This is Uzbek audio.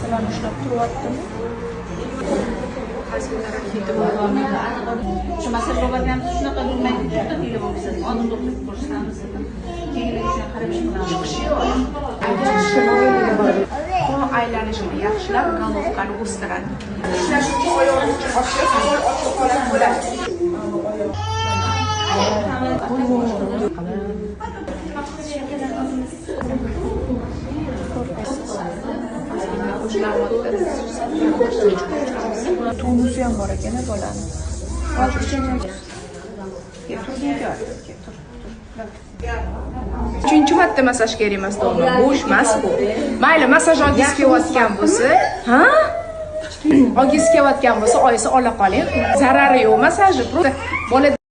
bilan ushlab turyaptim. Shu masala bo'lgan shunaqa bo'lmaydi, juda tiyilib bo'lsa, oldin o'qib ko'rsatamiz. Keyin shuna qarab Qon aylanishini yaxshilab, головкani o'stiradi. Ishlash uchun oyoqni ochib, ochiq holat bo'ladi. Tonusi ham bor ekan bolani. Uchinchi marta masaj kerak emas do'g'ri. Bo'sh emas bu. Mayli, masaj olgisi kelayotgan bo'lsa, ha? Olgisi kelayotgan bo'lsa, oyisi ola qoling. Zarari yo'q masajni. Bola